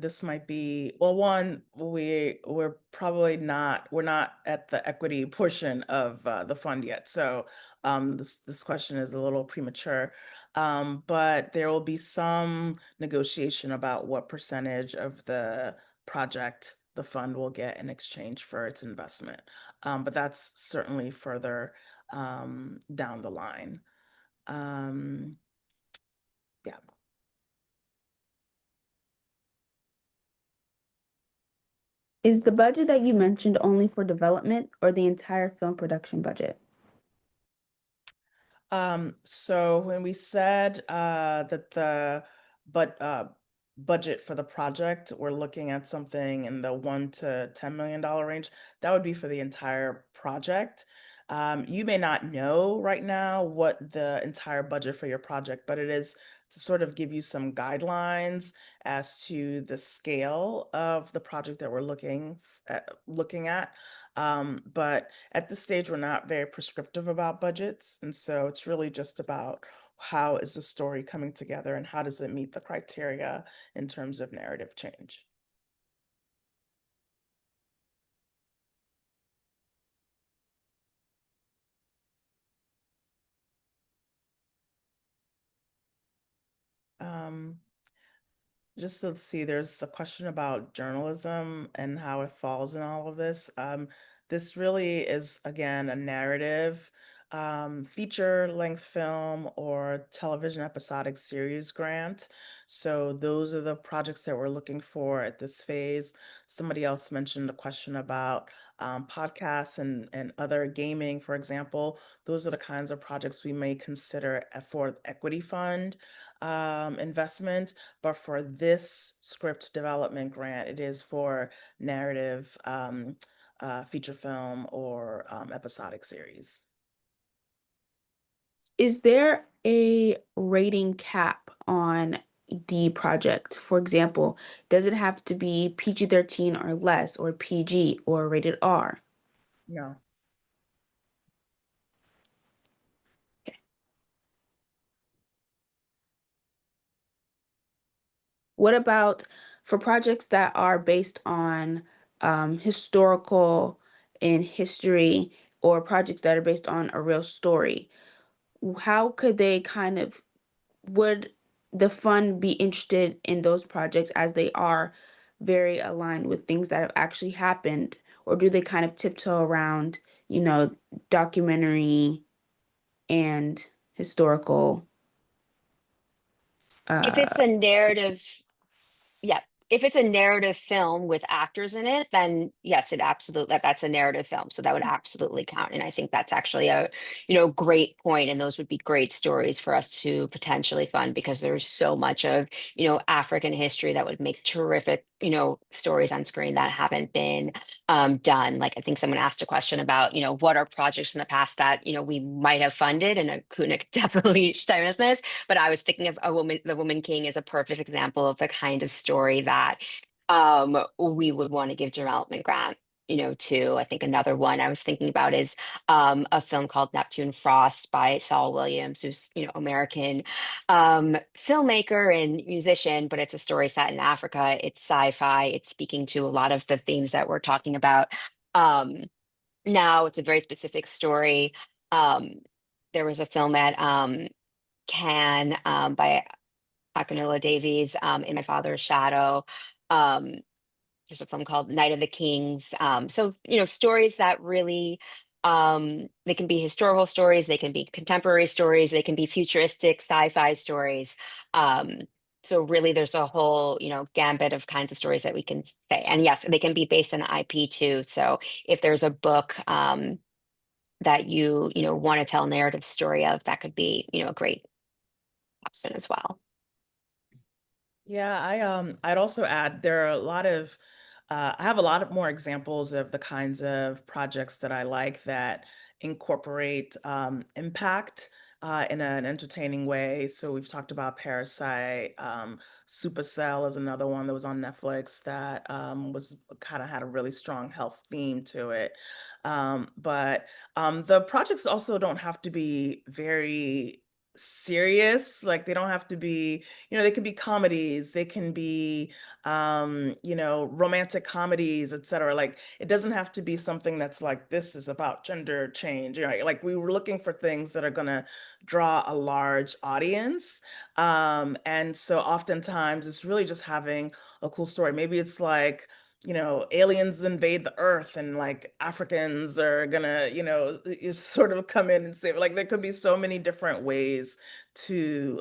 this might be, well, one, we're probably not, we're not at the equity portion of the fund yet. So this question is a little premature. But there will be some negotiation about what percentage of the project the fund will get in exchange for its investment. But that's certainly further down the line. Yeah. Is the budget that you mentioned only for development or the entire film production budget? So when we said that the but budget for the project, we're looking at something in the $1 to $10 million range. That would be for the entire project. You may not know right now what the entire budget for your project, but it is to sort of give you some guidelines as to the scale of the project that we're looking at. But at this stage, we're not very prescriptive about budgets. And so it's really just about how is the story coming together and how does it meet the criteria in terms of narrative change. Um, Just to see, there's a question about journalism and how it falls in all of this. This really is, again, a narrative, feature-length film or television episodic series grant. So those are the projects that we're looking for at this phase. Somebody else mentioned a question about podcasts and other gaming, for example. Those are the kinds of projects we may consider for equity fund investment. But for this script development grant, it is for narrative, feature film, or episodic series. Is there a rating cap on the project? For example, does it have to be PG-13 or less, or PG, or rated R? No. What about for projects that are based on historical and history, or projects that are based on a real story? How could they kind of, would the fund be interested in those projects as they are very aligned with things that have actually happened? Or do they kind of tiptoe around, you know, documentary and historical? If Uh, it's a narrative, yeah, if it's a narrative film with actors in it, then yes, it absolutely, that's a narrative film. So that would absolutely count. And I think that's actually a, great point. And those would be great stories for us to potentially fund, because there's so much of, African history that would make terrific, stories on screen that haven't been done. Like, I think someone asked a question about, what are projects in the past that, we might have funded, and Kuna could definitely chime in with this. But I was thinking of The Woman King is a perfect example of the kind of story that we would want to give development grant, to. I think another one I was thinking about is a film called Neptune Frost by Saul Williams, who's, American filmmaker and musician, but it's a story set in Africa. It's sci-fi. It's speaking to a lot of the themes that we're talking about. Um, Now it's a very specific story. Um, there was a film at Cannes by Akinula Davies, In My Father's Shadow. Um, there's a film called Night of the Kings. So, stories that really, they can be historical stories, they can be contemporary stories, they can be futuristic sci-fi stories. Um, so really there's a whole, gambit of kinds of stories that we can say. And yes, they can be based on IP too. So if there's a book, that you want to tell a narrative story of, that could be, a great option as well. Yeah, I'd also add there are a lot of I have a lot of more examples of the kinds of projects that I like that incorporate impact in an entertaining way. So we've talked about Parasite. Supercell is another one that was on Netflix that was kind of had a really strong health theme to it. But the projects also don't have to be very serious. Like they don't have to be, they can be comedies, they can be romantic comedies, etc. Like it doesn't have to be something that's like this is about gender change. Like we were looking for things that are gonna draw a large audience. And so oftentimes it's really just having a cool story. Maybe it's like, aliens invade the earth and like Africans are gonna, sort of come in and save. Like there could be so many different ways to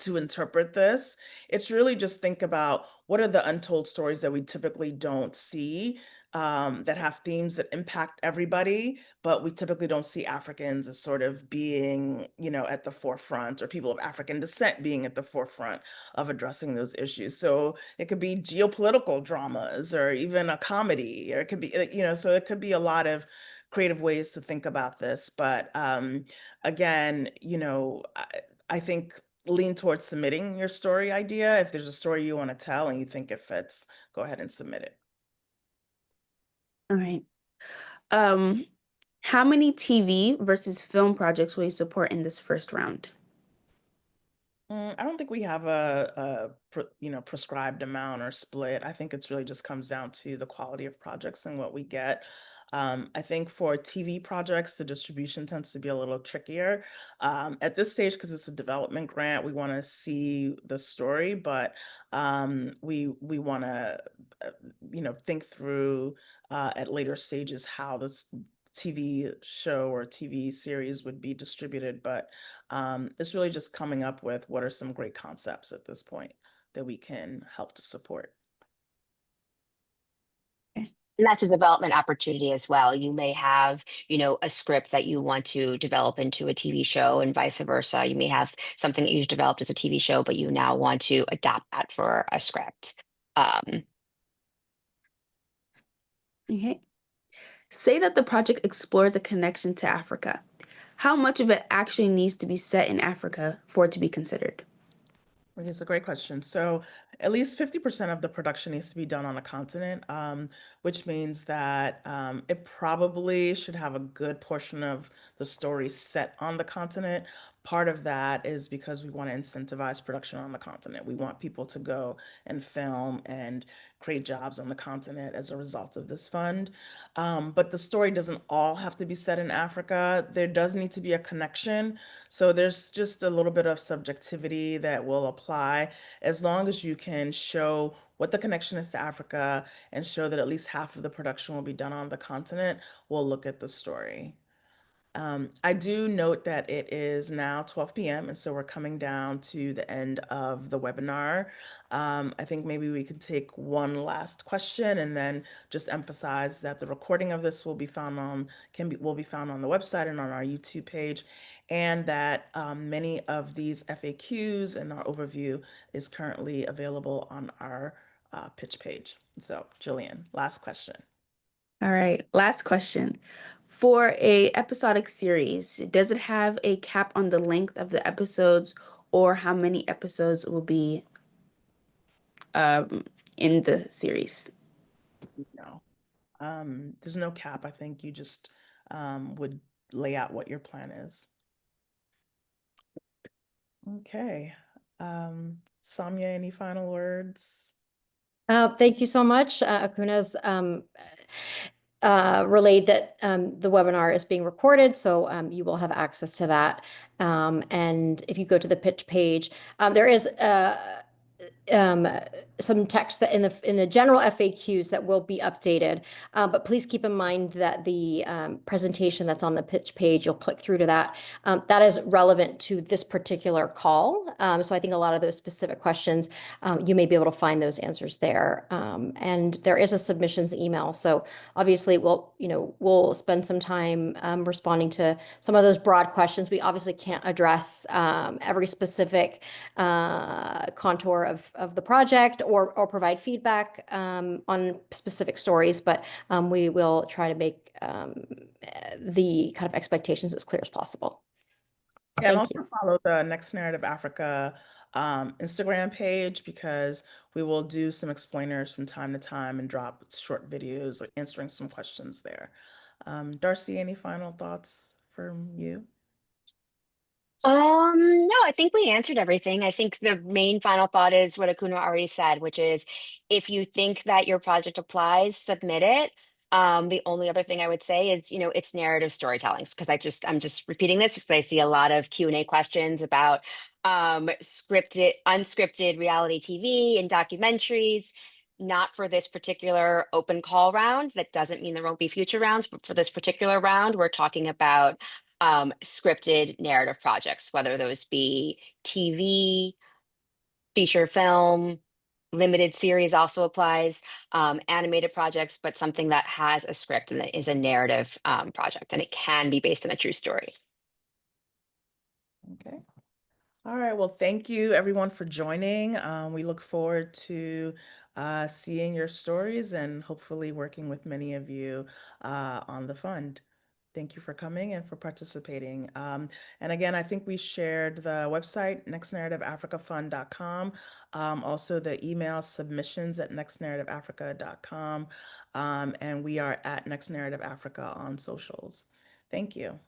interpret this. It's really just think about what are the untold stories that we typically don't see, that have themes that impact everybody, but we typically don't see Africans as sort of being, at the forefront, or people of African descent being at the forefront of addressing those issues. So it could be geopolitical dramas or even a comedy, or it could be, so it could be a lot of creative ways to think about this. But again, I think lean towards submitting your story idea. If there's a story you want to tell and you think it fits, go ahead and submit it. All right. How many TV versus film projects will you support in this first round? I don't think we have prescribed amount or split. I think it's really just comes down to the quality of projects and what we get. I think for TV projects, the distribution tends to be a little trickier. At this stage, because it's a development grant, we want to see the story, but we want to, think through at later stages how this TV show or TV series would be distributed. But it's really just coming up with what are some great concepts at this point that we can help to support. And that's a development opportunity as well. You may have, a script that you want to develop into a TV show and vice versa. You may have something that you've developed as a TV show, but you now want to adapt that for a script. Okay. Say that the project explores a connection to Africa. How much of it actually needs to be set in Africa for it to be considered? Okay, it's a great question. So at least 50% of the production needs to be done on a continent, which means that it probably should have a good portion of the story set on the continent. Part of that is because we want to incentivize production on the continent. We want people to go and film and create jobs on the continent as a result of this fund. But the story doesn't all have to be set in Africa. There does need to be a connection. So there's just a little bit of subjectivity that will apply as long as you can show what the connection is to Africa and show that at least half of the production will be done on the continent. We'll look at the story. I do note that it is now 12 p.m. and so we're coming down to the end of the webinar. I think maybe we can take one last question and then just emphasize that the recording of this will be found on the website and on our YouTube page, and that many of these FAQs and our overview is currently available on our pitch page. So, Jillian, last question. All right, last question. For a episodic series, does it have a cap on the length of the episodes or how many episodes will be in the series? No. There's no cap. I think you just would lay out what your plan is. Okay. Samya, any final words? Thank you so much. Akuna's relayed that the webinar is being recorded, so you will have access to that. And if you go to the pitch page, there is some text that in the general FAQs that will be updated. But please keep in mind that the presentation that's on the pitch page, you'll click through to that. That is relevant to this particular call. So I think a lot of those specific questions, you may be able to find those answers there. And there is a submissions email. So obviously we'll spend some time responding to some of those broad questions. We obviously can't address every specific contour of the project or provide feedback on specific stories, but we will try to make the kind of expectations as clear as possible. Yeah, and Thank also you. follow the Next Narrative Africa Instagram page, because we will do some explainers from time to time and drop short videos answering some questions there. Darcy, any final thoughts from you? No, I think we answered everything. I think the main final thought is what Akuna already said, which is if you think that your project applies, submit it. The only other thing I would say is, it's narrative storytelling, because I'm just repeating this because I see a lot of Q&A questions about unscripted reality TV and documentaries. Not for this particular open call round. That doesn't mean there won't be future rounds, but for this particular round, we're talking about scripted narrative projects, whether those be TV, feature film, limited series also applies, animated projects, but something that has a script and that is a narrative project, and it can be based on a true story. Okay. All right. Well, thank you everyone for joining. We look forward to seeing your stories and hopefully working with many of you on the fund. Thank you for coming and for participating. And again, I think we shared the website, nextnarrativeafricafund.com, also the email submissions at nextnarrativeafrica.com, and we are at Next Narrative Africa on socials. Thank you.